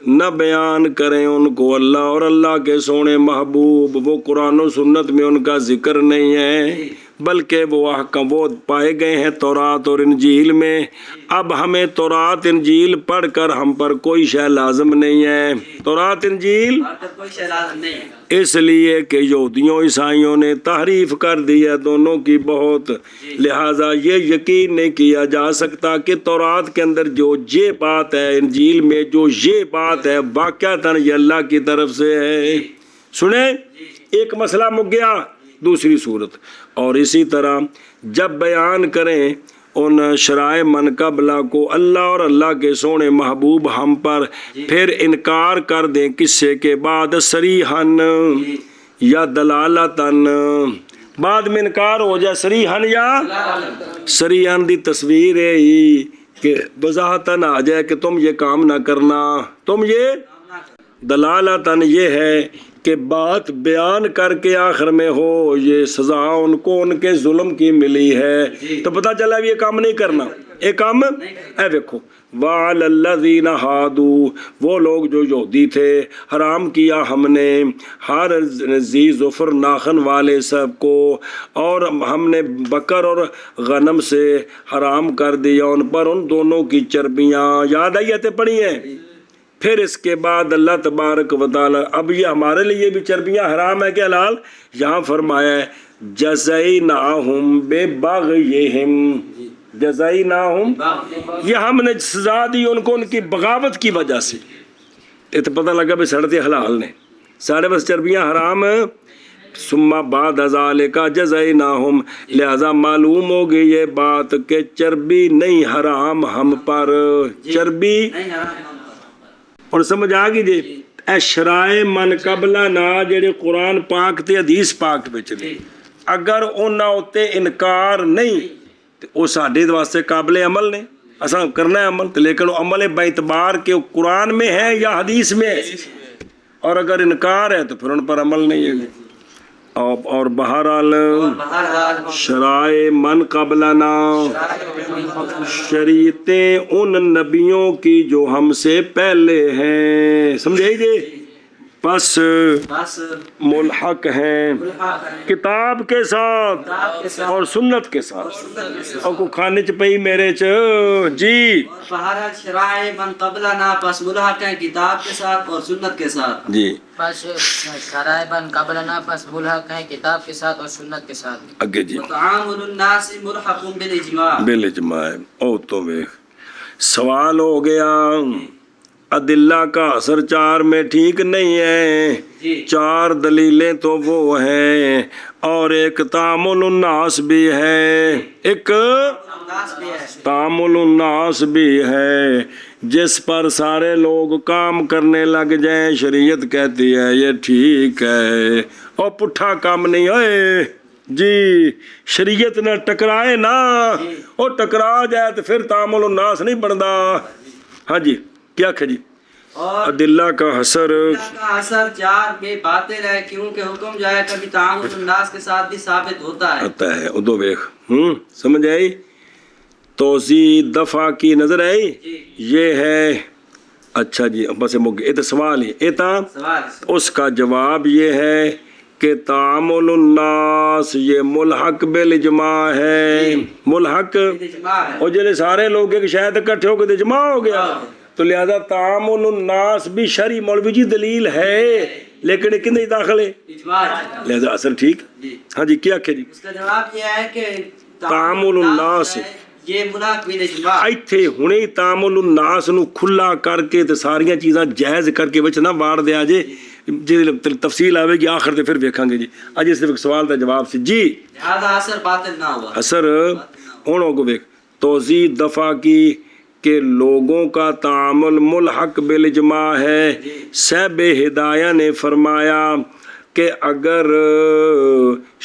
نہ بیان کریں ان کو اللہ اور اللہ کے سونے محبوب، وہ قرآن و سنت میں ان کا ذکر نہیں ہے، بلکہ وہ احکام وہ پائے گئے ہیں تورات اور انجیل میں. اب ہمیں تورات انجیل پڑھ کر ہم پر کوئی شے لازم نہیں ہے، تورات انجیل کوئی شے لازم نہیں ہے، اس لیے کہ یہودیوں عیسائیوں نے تحریف کر دی ہے دونوں کی بہت. لہٰذا یہ یقین نہیں کیا جا سکتا کہ تورات کے اندر جو یہ بات ہے، انجیل میں جو یہ بات ہے، واقعتاً یہ اللہ کی طرف سے ہے. سنیں، ایک مسئلہ مک گیا. دوسری صورت، اور اسی طرح جب بیان کریں ان شرائع من قبلہ کو اللہ اور اللہ کے سونے محبوب ہم پر، پھر انکار کر دیں قصے کے بعد صریحاً یا دلالتاً، بعد میں انکار ہو جائے صریحاً یا صریحاً دی تصویر ہے ہی کہ وضاحتاً آ جائے کہ تم یہ کام نہ کرنا، تم یہ دلالتاً یہ ہے کہ بات بیان کر کے آخر میں ہو یہ سزا ان کو ان کے ظلم کی ملی ہے، تو پتہ چلا یہ کام نہیں کرنا، ایک کام اے دیکھو. وَعَلَى الَّذِينَ هَادُوا، وہ لوگ جو یہودی تھے، حرام کیا ہم نے ہر ذی ظفر ناخن والے سب کو، اور ہم نے بکر اور غنم سے حرام کر دیا ان پر ان دونوں کی چربیاں. یاد آئیتیں پڑھی ہیں. پھر اس کے بعد اللہ تبارک و تعالی، اب یہ ہمارے لیے بھی چربیاں حرام ہے کہ حلال؟ یہاں فرمایا ہے جزیناہم ببغیہم، جزیناہم، یہ ہم نے سزا دی ان کو ان کی بغاوت کی وجہ سے. یہ تو پتہ لگا بھی سڑتے حلال نے، ساڑھے بس چربیاں حرام ہیں. ثم بعد ذالک جزیناہم، لہذا معلوم ہو گئی یہ بات کہ چربی نہیں حرام ہم پر، چربی اور سمجھ آ گئی جی. اے شرائع من قبلہ نا جڑے قرآن پاک تے حدیث پاک وچ نے، اگر انہاں اتے انکار نہیں تے او ساڈے واسطے قابل عمل نے، اساں کرنا ہے عمل، لیکن وہ عمل باعتبار کہ قرآن میں ہے یا حدیث میں ہے، اور اگر انکار ہے تو پھر ان پر عمل نہیں ہے. اور بہرحال شرائع من قبلنا، شریعتیں ان نبیوں کی جو ہم سے پہلے ہیں، سمجھے جی، پس ملحق ہیں کتاب کے ساتھ اور سنت کے ساتھ. اور کو کھانے چ پئی میرے چ جی. بہرحال شرائع من قبلنا پس ملحق ہیں کتاب کے ساتھ اور سنت کے ساتھ. جی پس شرائع من قبلنا پس ملحق ہیں کتاب کے ساتھ اور سنت کے ساتھ. اگے جی. وتعامل الناس ملحق بالاجماع، بالاجماع. او تو سوال ہو گیا، ادلہ کا اثر چار میں ٹھیک نہیں ہے، چار دلیلیں تو وہ ہیں، اور ایک تعامل الناس بھی ہے، ایک تعامل الناس بھی ہے، جس پر سارے لوگ کام کرنے لگ جائیں. شریعت کہتی ہے یہ ٹھیک ہے، اور پٹھا کام نہیں ہوئے جی. شریعت نہ ٹکرائے نا، اور ٹکرا جائے تو پھر تعامل الناس نہیں بنتا. ہاں جی، کیا کہ جی اور عدلہ کا حسر کا اثر چار میں باطل ہے، کیونکہ حکم جو ہے کبھی تعامل الناس کے ساتھ بھی ثابت ہوتا ہے. آتا ہے ادو ویخ. سمجھ آئی؟ توضیح دفع کی نظر آئی. یہ ہے اچھا جی. بس یہ تو سوال ہی ایتا، اس کا جواب یہ ہے کہ تعامل الناس یہ ملحق بالاجماع ہے. ملحق، اور جلے سارے لوگ ایک شاید اکٹھے ہو کے اجماع ہو گیا، تو لہذا تعامل الناس بھی شرعی مولوی جی دلیل ہے، لیکن ایک نہیں داخل ہے، لہذا اثر ٹھیک. ہاں جی، کیا کہ جی اس کا جواب یہ ہے کہ تعامل الناس یہ ملحق بالاجماع. ایتھے ہنے تعامل الناس نو کھلا کر کے تے ساریاں چیزاں جائز کر کے وچ نہ واڑ دیا جے، جی تفصیل آوے گی آخر تے پھر ویکھاں گے جی. اج صرف ایک سوال دا جواب سی جی. لہذا اثر باطل نہ ہوا. اثر ہن ہو کو ویکھ توضیح دفع کی کہ لوگوں کا تعامل ملحق بالاجماع ہے. صاحب ہدایہ نے فرمایا کہ اگر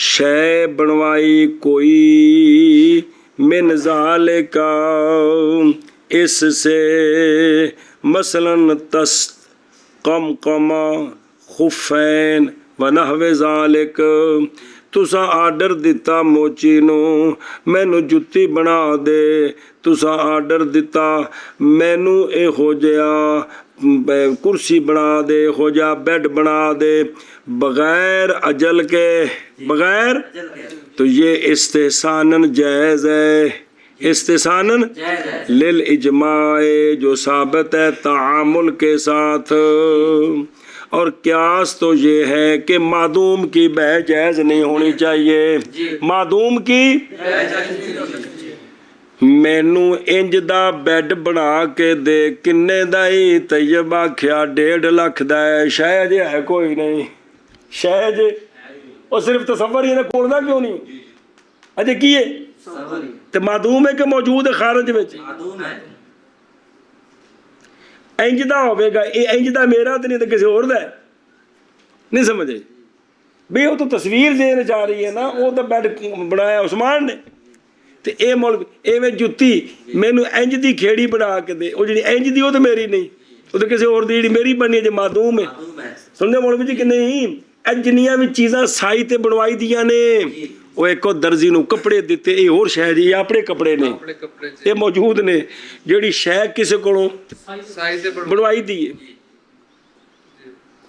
شے بنوائی کوئی من ذالک اس سے مثلاً قمقمہ خفین و نحو ذالک تسا آرڈر دیتا موچی نو مینو جتی بنا دے تسا آرڈر دیتا مینو اے ہو جیا کرسی بنا دے ہو جا بیڈ بنا دے بغیر اجل کے بغیر تو یہ استحساناً جائز ہے استحساناً للاجماع جو ثابت ہے تعامل کے ساتھ. اور قیاس تو یہ ہے کہ معدوم کی بے جائز نہیں ہونی چاہیے معدوم کی مینو انج دا بیڈ بنا کے دے کنے دا ہی طیب آکھیا 1.5 لاکھ دا ہے شاید یہ ہے کوئی نہیں شاید اور صرف تصور ہی نہ کھولنا کیوں نہیں اجے کی ہے تے معدوم ہے کہ موجود ہے خارج وچ انج دا ہوے گا اے انج دا میرا تے نہیں تے کسی اور دا ہے نہیں سمجھے بھئی وہ تو تصویر دینے جا رہی ہے نا وہ تو بیڈ بنایا عثمان نے تے اے مولوی اے میں جتی مینوں انج دی کھیڑی بنا کے دے وہ جڑی انج دی وہ تو میری نہیں وہ تو کسی اور دی جڑی میری بنی ہے جو معدوم ہے سننے مولوی جی کہ نہیں اے جنیاں بھی چیزاں سائی تے بنوائی دیاں نے وہ ایک درزی نو کپڑے دیتے اے اور شے جی اپنے کپڑے نے اے موجود نے جڑی شے کسے کولوں بنوائی دی ہے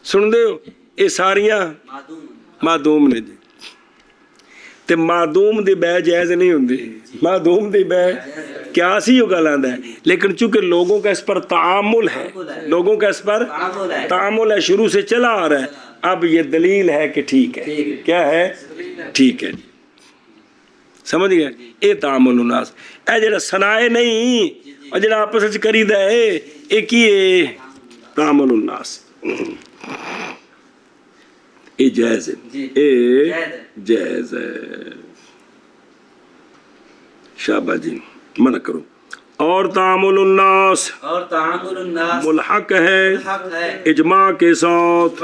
سن دے ہو اے ساریاں معدوم نے جی تے معدوم دی بے جائز نہیں ہوندی معدوم دی بے قیاس ہی گل آندا ہے لیکن چونکہ لوگوں کا اس پر تعامل ہے لوگوں کا اس پر تعامل ہے شروع سے چلا آ رہا ہے اب یہ دلیل ہے کہ ٹھیک ہے کیا ہے ٹھیک ہے سمجھ گئے اے تعامل الناس اے جڑا ثنائے نہیں اور جڑا آپس وچ کریدا ہے اے کی ہے تعامل الناس اے جائز ہے اے جائز ہے شابہ جی منع کرو اور تعامل الناس ملحق ہے اجماع کے ساتھ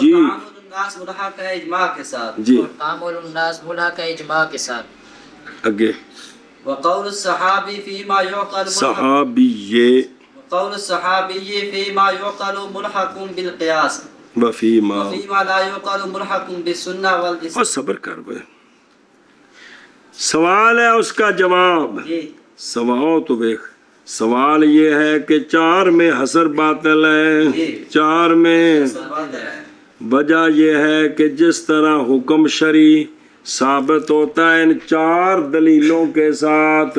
جی ملحق ہے اجماع کے ساتھ جی تعامل الناس ملحق ہے اجماع کے ساتھ اگے وقول الصحابی فيما يعقل صحابی قول الصحابی فيما يعقل ملحق بالقياس وفیما وفيما لا يعقل ملحق بالسنة والإسلام. اور صبر کر بھائی سوال ہے اس کا جواب سوال تو دیکھ سوال یہ ہے کہ 4 میں حصر باطل ہے 4 میں وجہ یہ ہے کہ جس طرح حکم شرعی ثابت ہوتا ہے ان 4 دلیلوں کے ساتھ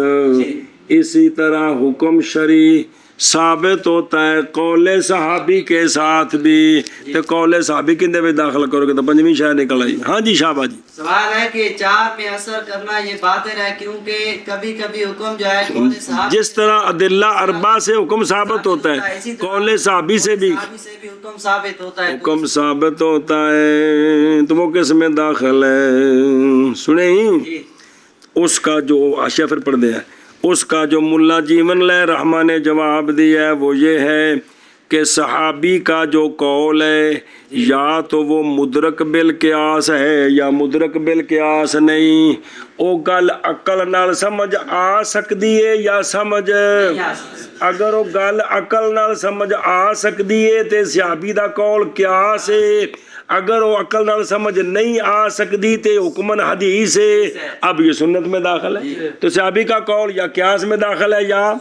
اسی طرح حکم شرعی ثابت ہوتا ہے قول صحابی کے ساتھ بھی تو قول صحابی کندے میں داخل کرو گے تو 5ویں شاید نکل آئی ہاں جی شاہبہ جی سوال ہے کہ 4 میں اثر کرنا یہ باطل ہے کیونکہ کبھی کبھی حکم جو ہے قول صحابی جس طرح ادلہ اربع سے حکم ثابت ہوتا ہے قول صحابی سے بھی حکم ثابت ہوتا ہے حکم ثابت ہوتا ہے تو وہ کس میں داخل ہے سنیں ہی اس کا جو آشیا پھر پڑھ دیا اس کا جو ملا جیون لہ رحمہ نے جواب دیا ہے وہ یہ ہے کہ صحابی کا جو قول ہے یا تو وہ مدرک بالقیاس ہے یا مدرک بالقیاس نہیں او گل عقل نال سمجھ آ سکتی ہے یا سمجھ اگر وہ گل عقل نال سمجھ آ سکتی ہے تے صحابی دا قول قیاس ہے اگر وہ عقل نال سمجھ نہیں آ سکتی تے حکمن حدیث ہے اب یہ سنت میں داخل ہے تو صحابی کا قول یا قیاس میں داخل ہے یا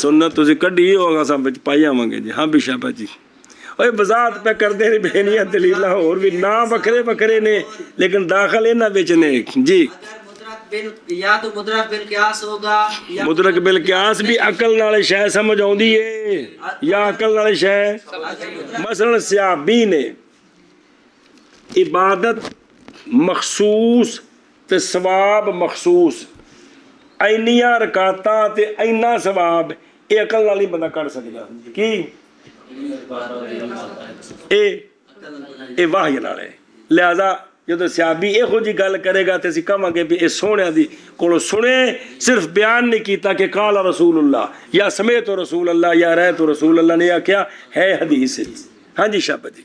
سنت تو کڈی ہوگا سب پائی آواں گے جی ہاں بشاپا جی اوے وضاحت پہ کرتے ہیں بہنیاں دلیلہ اور بھی نام بکھرے بکھرے نے لیکن داخل ہے نہ بیچنے جی یا تو مدرک بالقیاس ہوگا مدرک بالقیاس بھی عقل نال شے سمجھ آوندی ہے یا عقل نال شے مثلا صحابی نے عبادت مخصوص تے ثواب مخصوص اینیاں رکعتاں تے اینا ثواب اے عقل نال ہی بندہ کر سکدا کی اے وحی نال ہے لہذا ਜਦੋਂ ਸਿਆਬੀ ਇਹੋ ਜੀ ਗੱਲ ਕਰੇਗਾ ਤੇ ਅਸੀਂ ਕਹਾਂਗੇ ਵੀ ਇਹ ਸੋਹਣਿਆਂ ਦੀ ਕੋਲੋਂ ਸੁਣੇ, ਸਿਰਫ ਬਿਆਨ ਨਹੀਂ ਕੀਤਾ ਕਿ ਕਾਲਾ ਰਸੂਲullah ਜਾਂ ਸਮੇਤ ਰਸੂਲullah ਜਾਂ ਰਹਿਤ ਰਸੂਲullah ਨੇ ਆਖਿਆ ਹੈ ਹਦੀਸ ਵਿੱਚ। ਹਾਂਜੀ ਸ਼ਾਬਾਸ਼ ਜੀ।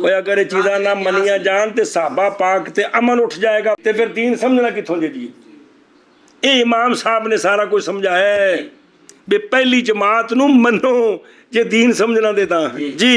ਓਏ ਅਗਰ ਇਹ ਚੀਜ਼ਾਂ ਨਾ ਮੰਨੀਆਂ ਜਾਣ ਤੇ ਸਾਹਬਾ ਪਾਕ ਤੇ ਅਮਨ ਉੱਠ ਜਾਏਗਾ ਤੇ ਫਿਰ ਦੀਨ ਸਮਝਣਾ ਕਿੱਥੋਂ ਜੇ ਜੀ। ਇਹ ਇਮਾਮ ਸਾਹਿਬ ਨੇ ਸਾਰਾ ਕੁਝ ਸਮਝਾਇਆ ਹੈ ਵੀ ਪਹਿਲੀ ਜਮਾਤ ਨੂੰ ਮੰਨੋ ਜੇ ਦੀਨ ਸਮਝਣਾ ਦੇ ਤਾਂ ਜੀ।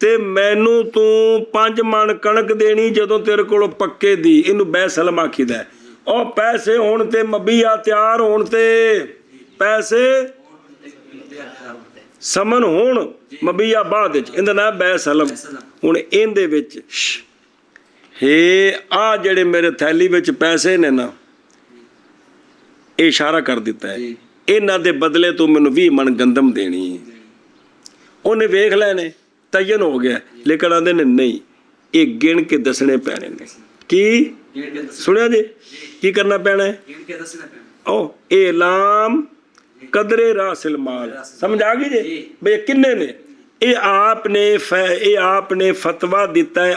ਤੇ ਮੈਨੂੰ ਤੂੰ 5 ਮਣ ਕਣਕ ਦੇਣੀ ਜਦੋਂ ਤੇਰੇ ਕੋਲੋਂ ਪੱਕੇ ਦੀ, ਇਹਨੂੰ ਬੈਸਲਮ ਆਖੀਦਾ। ਉਹ ਪੈਸੇ ਹੋਣ ਤੇ ਮਬੀਆ ਤਿਆਰ ਹੋਣ ਤੇ ਪੈਸੇ ਸਮਨ ਹੋਣ ਮਬੀਆ ਬਾਅਦ ਵਿੱਚ, ਇਹਦਾ ਨਾਮ ਬੈਸਲਮ। ਹੁਣ ਇਹਦੇ ਵਿੱਚ ਹੇ ਆ ਜਿਹੜੇ ਮੇਰੇ ਥੈਲੀ ਵਿੱਚ ਪੈਸੇ ਨੇ ਨਾ, ਇਹ ਇਸ਼ਾਰਾ ਕਰ ਦਿੱਤਾ ਹੈ, ਇਹਨਾਂ ਦੇ ਬਦਲੇ ਤੂੰ ਮੈਨੂੰ 20 ਮਣ ਗੰਦਮ ਦੇਣੀ ਹੈ। ਉਹਨੇ ਵੇਖ ਲੈਣੇ ਤੈਨ ਹੋ ਗਿਆ, ਲੇਕਿਨ ਆਂਦੇ ਨੇ ਨਹੀਂ, ਇਹ ਗਿਣ ਕੇ ਦੱਸਣੇ ਪੈਣੇ ਨੇ। ਕੀ ਸੁਣਿਆ ਜੀ? ਕੀ ਕਰਨਾ ਪੈਣਾ ਹੈ? ਉਹ ਇਲਾਮ ਕਦਰੇ ਰਾਸਿਲ ਮਾਲ, ਸਮਝ ਆ ਗਈ ਜੀ ਬਈ ਕਿੰਨੇ ਨੇ? ਇਹ ਆਪ ਨੇ ਫਤਵਾ ਦਿੱਤਾ ਹੈ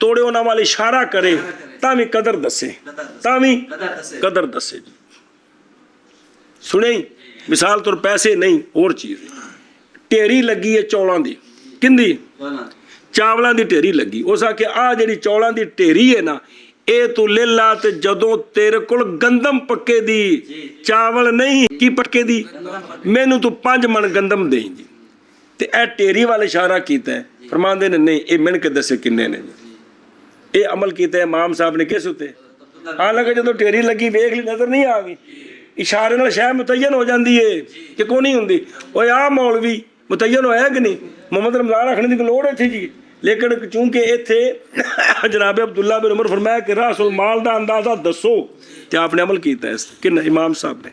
ਤੋੜੇ ਉਹਨਾਂ ਵੱਲ ਇਸ਼ਾਰਾ ਕਰੇ ਤਾਂ ਵੀ ਕਦਰ ਦੱਸੇ, ਤਾਂ ਵੀ ਕਦਰ ਦੱਸੇ ਜੀ। ਸੁਣੇ ਮਿਸਾਲ ਤੌਰ ਪੈਸੇ ਨਹੀਂ, ਹੋਰ ਚੀਜ਼ ਢੇਰੀ ਲੱਗੀ ਹੈ ਚੌਲਾਂ ਦੀ, ਕਿੰਦੀ ਚਾਵਲਾਂ ਦੀ ਢੇਰੀ ਲੱਗੀ। ਉਸ ਆਖਿਆ ਆ ਜਿਹੜੀ ਚੌਲਾਂ ਦੀ ਢੇਰੀ ਹੈ ਨਾ, ਇਹ ਤੂੰ ਲੈ ਲਾ ਤੇ ਜਦੋਂ ਤੇਰੇ ਕੋਲ ਗੰਦਮ ਪੱਕੇ ਦੀ, ਚਾਵਲ ਨਹੀਂ, ਕੀ ਪੱਕੇ ਦੀ, ਮੈਨੂੰ ਤੂੰ 5 ਮਣ ਗੰਦਮ ਦੇਈ ਜੀ। ਤੇ ਇਹ ਢੇਰੀ ਵੱਲ ਇਸ਼ਾਰਾ ਕੀਤਾ। ਫਰਮਾਉਂਦੇ ਨੇ ਨਹੀਂ, ਇਹ ਮਿਣ ਕੇ ਦੱਸੇ ਕਿੰਨੇ ਨੇ। ਇਹ ਅਮਲ ਕੀਤਾ ਇਮਾਮ ਸਾਹਿਬ ਨੇ ਕਿਸ ਉੱਤੇ? ਹਾਲਾਂਕਿ ਜਦੋਂ ਢੇਰੀ ਲੱਗੀ ਵੇਖ ਲਈ ਨਜ਼ਰ ਨਹੀਂ ਆ ਗਈ, ਇਸ਼ਾਰੇ ਨਾਲ ਸ਼ੈ ਮੁਤਯਨ ਹੋ ਜਾਂਦੀ ਏ ਕਿ ਕੋਈ ਨਹੀਂ ਹੁੰਦੀ। ਓਏ ਆ ਮੌਲਵੀ ਮੁਤਯਨ ਹੋਇਆ ਕਿ ਨਹੀਂ? ਮੁਹੰਮਦ ਰਮਜ਼ਾਨ ਆਖਣ ਦੀ ਲੋੜ ਇੱਥੇ ਜੀ, ਲੇਕਿਨ ਚੂੰਕਿ ਇੱਥੇ ਜਨਾਬ ਅਬਦੁੱਲਾ ਬਿਨ ਉਮਰ ਫਰਮਾਇਆ ਕਿ ਰਾਸੁਲ ਮਾਲ ਦਾ ਅੰਦਾਜ਼ਾ ਦੱਸੋ, ਤੇ ਆਪਨੇ ਅਮਲ ਕੀਤਾ ਇਸ ਕਿੰਨਾ ਇਮਾਮ ਸਾਹਿਬ ਨੇ।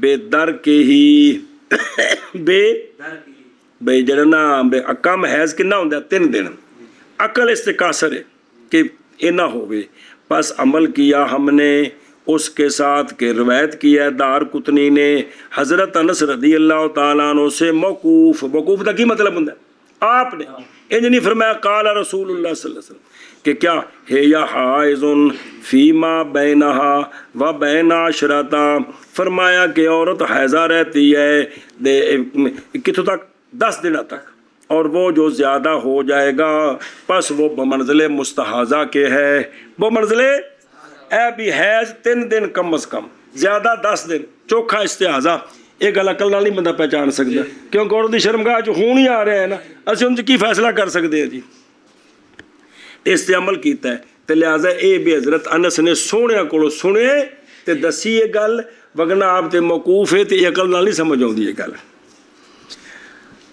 بے در کے ہی بے در کی بے جڑا نا بے کم حیض کنا ہوندا 3 دن عقل اس تے قاصر ہے کہ یہ نہ ہوئے پس عمل کیا ہم نے اس کے ساتھ کہ روایت کی ہے دار قطنی نے حضرت انس رضی اللہ تعالیٰ عنہ سے موقوف دا کی مطلب ہوندا ہے آپ نے انج نہیں فرمایا قال رسول اللہ صلی اللہ علیہ وسلم کہ کیا ہے یا حائض فیما بینہا و بین عشرتا فرمایا کہ عورت حیضہ رہتی ہے کتوں تک 10 دن تک اور وہ جو زیادہ ہو جائے گا پس وہ بمنزل مستحاضہ کے ہے وہ منزل اے بھی حیض 3 دن کم از کم زیادہ 10 دن چوکھا استحاضہ یہ گل عقل نال نہیں بندہ پہچان سکتا کیونکہ عورت دی شرمگاہ جو خون ہی آ رہا ہے نا اسی ان کی فیصلہ کر سکتے ہیں جی اس تے عمل کیتا ہے تے لہٰذا اے بھی حضرت انس نے سونے کو سنے تے دسی یہ گل وگرنہ آپ تے موقوف ہے تے یہ عقل نال نہیں سمجھ آؤندی یہ گل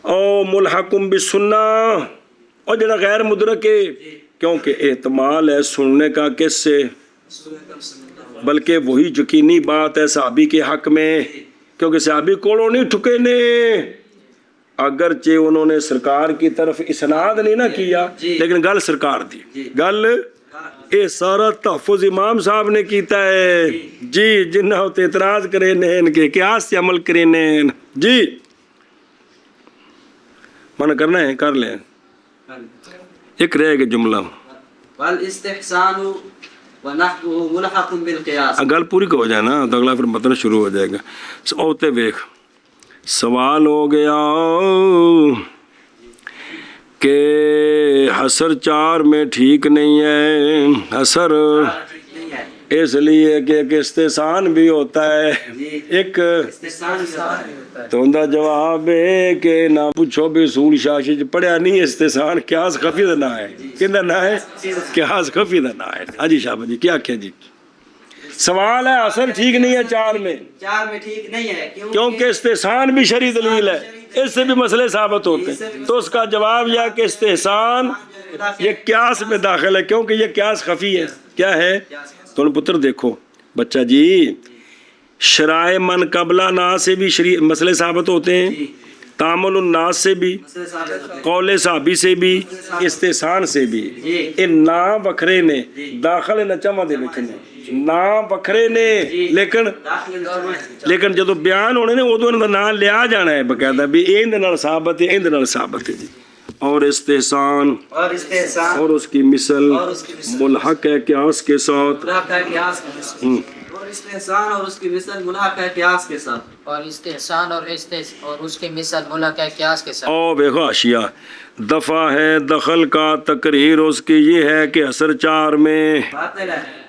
او ملحقم بالسنہ اور جڑا غیر مدرک ہے کیونکہ احتمال ہے سننے کا کس سے بلکہ وہی یقینی بات ہے صحابی کے حق میں کیونکہ صحابی کولوں نہیں ٹھکے نے اگرچہ انہوں نے سرکار کی طرف اسناد نہیں نہ کیا لیکن گل سرکار دی گل اے سارا تحفظ امام صاحب نے کیتا ہے جی جنہاں تے اعتراض کرے نین کے قیاس سے عمل کرے نین جی من کرنا ہے کر لیں ایک رہے گا جملہ والاستحسان ونحوه ملحق بالقیاس گل پوری ہو جائے نا تو اگلا پھر مطلب شروع ہو جائے گا اوتے ویکھ سوال ہو گیا کہ حسر 4 میں ٹھیک نہیں ہے حسر اس لیے کہ ایک استحسان بھی ہوتا ہے ایک تو ان کا جواب ہے کہ نہ پوچھو بھی اصول شاشی پڑھیا نہیں استحسان قیاس خفی دا نہ ہے کہندا نہ ہے قیاس خفی دا نہ ہے ہاں جی شاہ جی کیا جی سوال ہے اثر ٹھیک نہیں ہے 4 میں ٹھیک نہیں ہے کیونکہ استحسان بھی شرعی دلیل ہے اس سے بھی مسئلے ثابت ہوتے ہیں تو اس کا جواب یہ کہ استحسان یہ قیاس میں داخل ہے کیونکہ یہ قیاس خفی ہے کیا ہے تو پتر دیکھو بچہ جی شرائع من قبلہ نا سے بھی مسئلے ثابت ہوتے ہیں تعامل الناس سے بھی قول صحابی سے بھی استحسان سے بھی ان نا وکھرے نے داخل نچما دے وچ نے نا وکھرے نے لیکن جدو بیان ہونے نے ادو انہاں دا نام لیا جانا ہے باقاعدہ بھی این دے نال ثابت ہے این دے نال ثابت ہے جی اور استحسان اور اس کی مثل ملحق ہے قیاس کے ساتھ استحسان اور اس کی مثل ملحق ہے قیاس کے ساتھ اور استحسان اور اس کی مثل ملحق ہے قیاس کے ساتھ او بے خاشیہ دفع ہے دخل کا تقریر اس کی یہ ہے کہ اثر 4 میں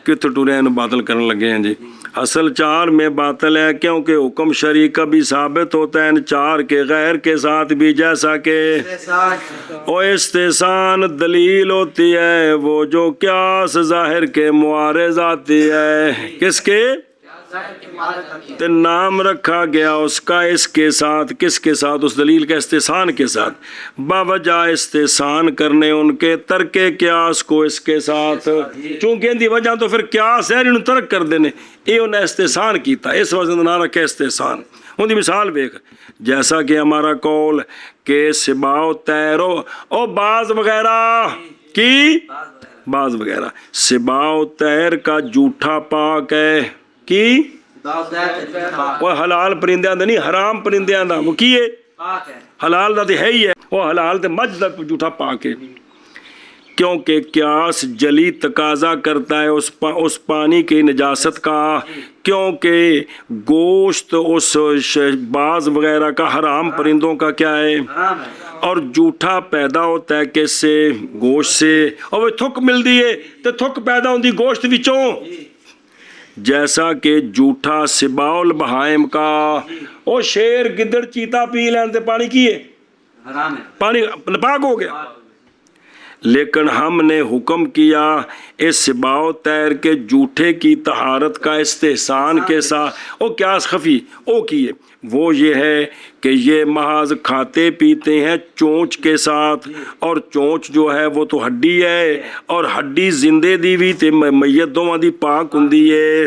کتنے ٹورے باطل کرنے لگے ہیں جی اصل 4 میں باطل ہے کیونکہ حکم شرعی کا بھی ثابت ہوتا ہے 4 کے غیر کے ساتھ بھی جیسا کہ او استحسان دلیل ہوتی ہے وہ جو قیاس ظاہر کے معارض آتی ہے کس کے تے نام رکھا گیا اس کا اس کے ساتھ کس کے ساتھ اس دلیل کا استحسان کے ساتھ باوجہ استحسان کرنے ان کے ترک قیاس کو اس کے ساتھ چونکہ ان دی وجہ تو پھر قیاس ہے انہوں ترک کر دینے یہ انہیں استحسان کیتا اس وجہ نہ رکھے استحسان ان دی مثال بیک جیسا کہ ہمارا قول کہ سباؤ تیرو او باز وغیرہ کی باز وغیرہ سباؤ تیر کا جھوٹا پاک ہے کی وہ حلال پرندیاں دا نہیں حرام پرندیاں دا وہ کی ہے حلال دا تے ہے ہی ہے وہ حلال تے مجھ دا جھوٹا پاک ہے کیونکہ قیاس جلی تقاضا کرتا ہے اس پانی کی نجاست کا کیونکہ گوشت اس باز وغیرہ کا حرام پرندوں کا کیا ہے اور جھوٹا پیدا ہوتا ہے کس سے گوشت سے اور وہ تھک مل دی ہے تو تھک پیدا ہوندی گوشت وچوں جیسا کہ جھوٹا سباول بہائم کا او شیر گدڑ چیتا پی لین تے پانی کیے پانی ناپاک ہو گیا لیکن ہم نے حکم کیا اس سباؤ تیر کے جھوٹے کی طہارت کا استحسان کے ساتھ او قیاس خفی او کیے وہ یہ ہے کہ یہ محض کھاتے پیتے ہیں چونچ کے ساتھ اور چونچ جو ہے وہ تو ہڈی ہے اور ہڈی زندے دی بھی تے میت دوواں دی پاک ہوندی ہے